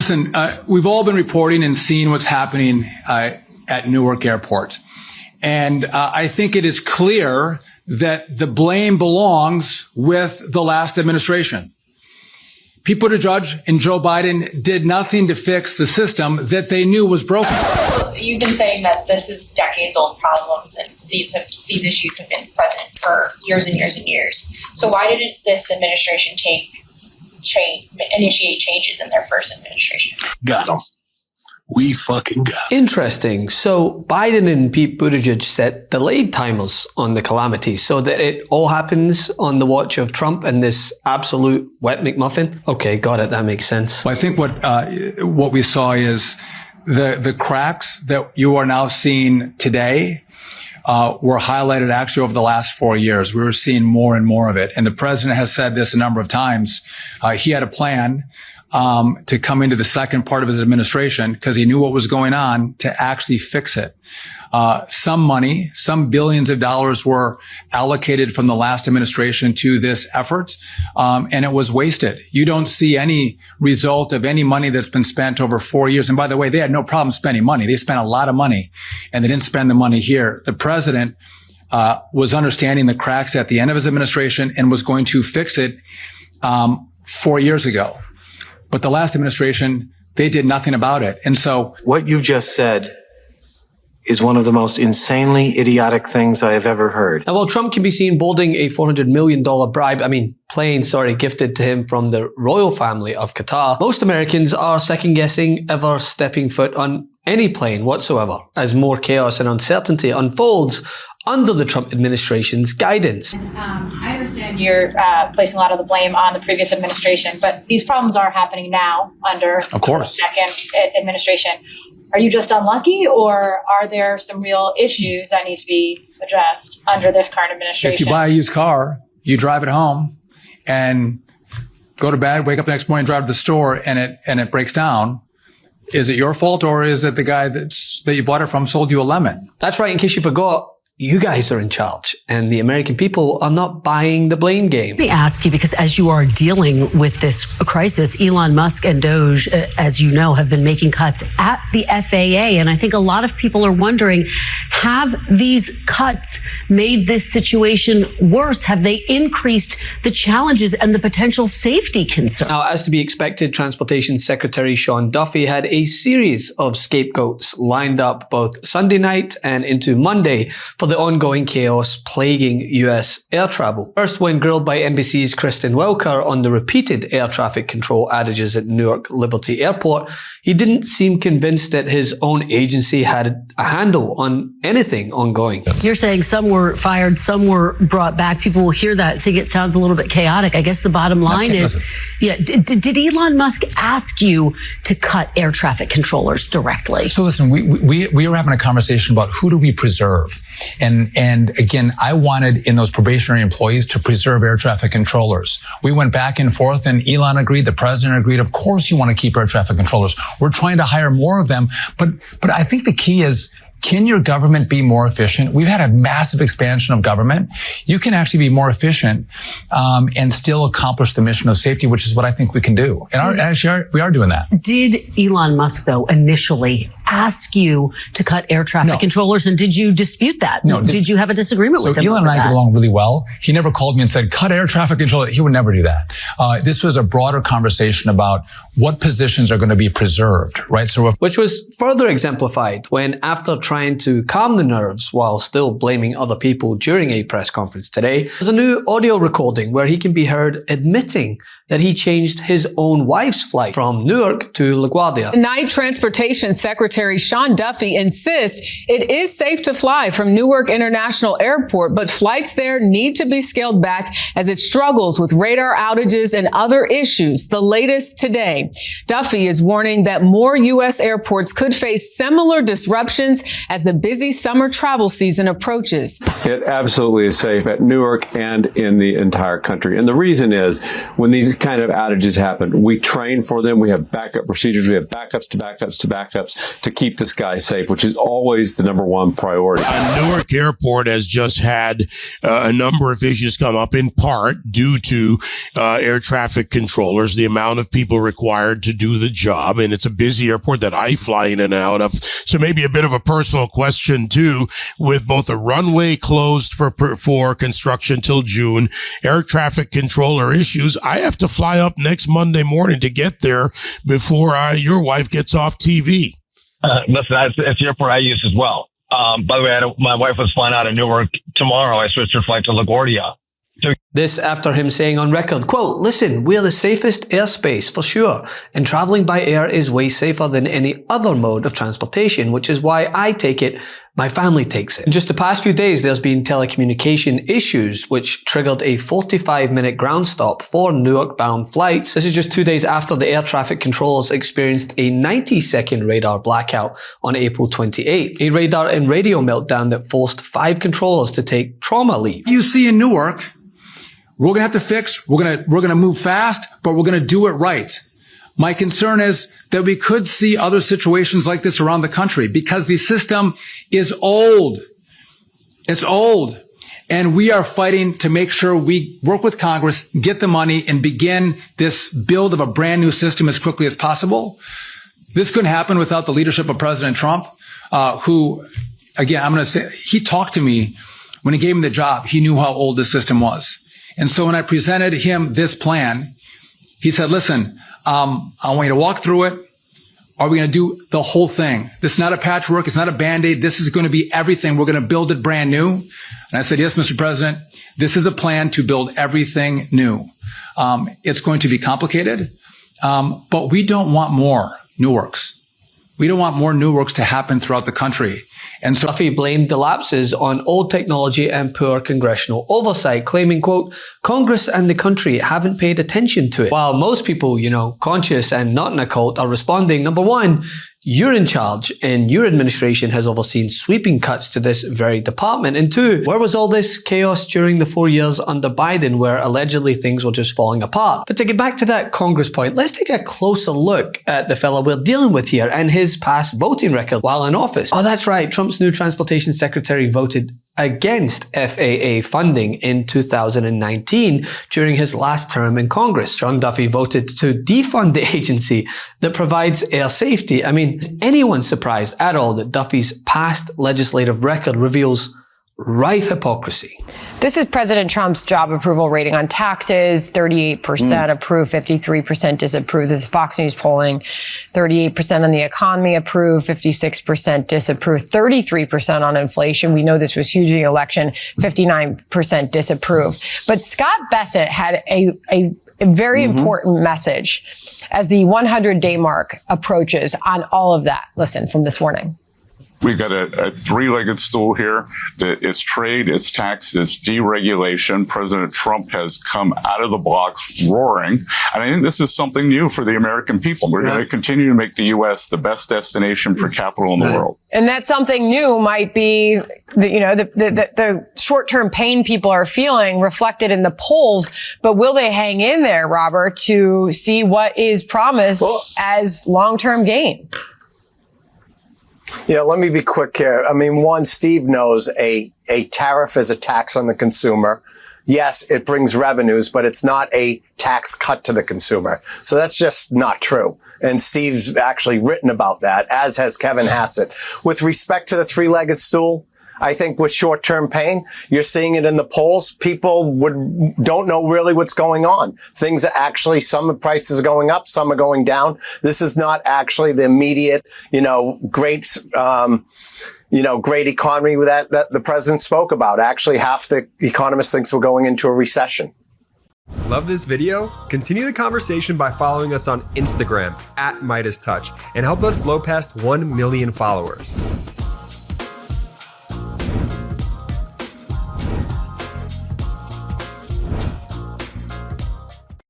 Listen, we've all been reporting and seeing what's happening at Newark Airport. And I think it is clear that the blame belongs with the last administration. Pete Buttigieg and Joe Biden did nothing to fix the system that they knew was broken. Well, you've been saying that this is decades-old problems, and these issues have been present for years and years and years. So why didn't this administration initiate changes in their first administration? Got them. We fucking got them. Interesting. So Biden and Pete Buttigieg set delayed timers on the calamity so that it all happens on the watch of Trump and this absolute wet McMuffin. Okay, got it. That makes sense. Well, I think what we saw is the cracks that you are now seeing today were highlighted actually over the last 4 years. We were seeing more and more of it. And the president has said this a number of times. He had a plan to come into the second part of his administration because he knew what was going on to actually fix it. Some money, some billions of dollars were allocated from the last administration to this effort, and it was wasted. You don't see any result of any money that's been spent over 4 years. And by the way, they had no problem spending money. They spent a lot of money, and they didn't spend the money here. The president was understanding the cracks at the end of his administration and was going to fix it 4 years ago. But the last administration, they did nothing about it. And so what you just said is one of the most insanely idiotic things I have ever heard. Now, while Trump can be seen boarding a $400 million plane, gifted to him from the royal family of Qatar, most Americans are second-guessing ever stepping foot on any plane whatsoever as more chaos and uncertainty unfolds under the Trump administration's guidance. I understand you're placing a lot of the blame on the previous administration, but these problems are happening now under the second administration. Are you just unlucky, or are there some real issues that need to be addressed under this current administration? If you buy a used car, you drive it home and go to bed, wake up the next morning, drive to the store, and it breaks down. Is it your fault, or is it the guy that you bought it from sold you a lemon? That's right. In case you forgot, you guys are in charge, and the American people are not buying the blame game. Let me ask you, because as you are dealing with this crisis, Elon Musk and Doge, as you know, have been making cuts at the FAA. And I think a lot of people are wondering, have these cuts made this situation worse? Have they increased the challenges and the potential safety concerns? Now, as to be expected, Transportation Secretary Sean Duffy had a series of scapegoats lined up both Sunday night and into Monday for the ongoing chaos plaguing U.S. air travel. First, when grilled by NBC's Kristen Welker on the repeated air traffic control outages at Newark Liberty Airport, he didn't seem convinced that his own agency had a handle on anything ongoing. You're saying some were fired, some were brought back. People will hear that, think it sounds a little bit chaotic. I guess the bottom line is, did Elon Musk ask you to cut air traffic controllers directly? So listen, we were having a conversation about who do we preserve? And again, I wanted in those probationary employees to preserve air traffic controllers. We went back and forth, and Elon agreed, the president agreed. Of course you want to keep air traffic controllers. We're trying to hire more of them. But I think the key is, can your government be more efficient? We've had a massive expansion of government. You can actually be more efficient and still accomplish the mission of safety, which is what I think we can do. And we are doing that. Did Elon Musk, though, initially ask you to cut air traffic controllers, and did you dispute that? No. Did you have a disagreement with him? So Elon and I get along really well. He never called me and said, cut air traffic controllers. He would never do that. This was a broader conversation about what positions are going to be preserved, right? Which was further exemplified when, after trying to calm the nerves while still blaming other people during a press conference today, there's a new audio recording where he can be heard admitting that he changed his own wife's flight from Newark to LaGuardia. Tonight, Transportation Secretary Sean Duffy insists it is safe to fly from Newark International Airport, but flights there need to be scaled back as it struggles with radar outages and other issues. The latest today. Duffy is warning that more U.S. airports could face similar disruptions as the busy summer travel season approaches. It absolutely is safe at Newark and in the entire country. And the reason is, when these kind of outages happen, we train for them. We have backup procedures. We have backups to backups to backups to keep this guy safe, which is always the number one priority. Newark Airport has just had a number of issues come up, in part due to air traffic controllers, the amount of people required to do the job. And it's a busy airport that I fly in and out of. So maybe a bit of a personal question, too, with both the runway closed for construction till June, air traffic controller issues. I have to fly up next Monday morning to get there before your wife gets off TV. Listen, it's the airport I use as well. By the way, my wife was flying out of Newark tomorrow. I switched her flight to LaGuardia. This after him saying on record, quote, "Listen, we're the safest airspace for sure, and traveling by air is way safer than any other mode of transportation, which is why I take it, my family takes it." In just the past few days, there's been telecommunication issues, which triggered a 45-minute ground stop for Newark-bound flights. This is just 2 days after the air traffic controllers experienced a 90-second radar blackout on April 28th, a radar and radio meltdown that forced 5 controllers to take trauma leave. You see in Newark, we're going to have to fix, we're going to move fast, but we're going to do it right. My concern is that we could see other situations like this around the country because the system is old. It's old. And we are fighting to make sure we work with Congress, get the money, and begin this build of a brand new system as quickly as possible. This couldn't happen without the leadership of President Trump, who, again, I'm going to say, he talked to me when he gave me the job. He knew how old this system was. And so when I presented him this plan, he said, listen, I want you to walk through it. Are we going to do the whole thing? This is not a patchwork. It's not a Band-Aid. This is going to be everything. We're going to build it brand new. And I said, yes, Mr. President, this is a plan to build everything new. It's going to be complicated, but we don't want more Newarks. We don't want more Newarks to happen throughout the country. And so Duffy blamed the lapses on old technology and poor congressional oversight, claiming, quote, "Congress and the country haven't paid attention to it." While most people, conscious and not in a cult, are responding, number one, you're in charge and your administration has overseen sweeping cuts to this very department. And two, where was all this chaos during the 4 years under Biden where allegedly things were just falling apart? But to get back to that Congress point, let's take a closer look at the fellow we're dealing with here and his past voting record while in office. Oh, that's right. Trump's new transportation secretary voted against FAA funding in 2019 during his last term in Congress. Sean Duffy voted to defund the agency that provides air safety. I mean, is anyone surprised at all that Duffy's past legislative record reveals rife hypocrisy? This is President Trump's job approval rating on taxes, 38% approve, 53% disapprove. This is Fox News polling. 38% on the economy approve, 56% disapprove, 33% on inflation. We know this was huge in the election, 59% disapprove. But Scott Bessent had a very important message as the 100-day mark approaches on all of that. Listen from this morning. We've got a three-legged stool here. It's trade, it's tax, it's deregulation. President Trump has come out of the blocks roaring. And I think this is something new for the American people. We're going to continue to make the U.S. the best destination for capital in the world. And that something new might be, the short-term pain people are feeling reflected in the polls. But will they hang in there, Robert, to see what is promised as long-term gain? Yeah, let me be quick here. I mean, one, Steve knows a tariff is a tax on the consumer. Yes, it brings revenues, but it's not a tax cut to the consumer. So that's just not true. And Steve's actually written about that, as has Kevin Hassett. With respect to the three-legged stool, I think with short-term pain, you're seeing it in the polls. People don't know really what's going on. Things are actually, some prices are going up, some are going down. This is not actually the immediate, great economy that the president spoke about. Actually, half the economists thinks we're going into a recession. Love this video? Continue the conversation by following us on Instagram @MeidasTouch and help us blow past 1 million followers.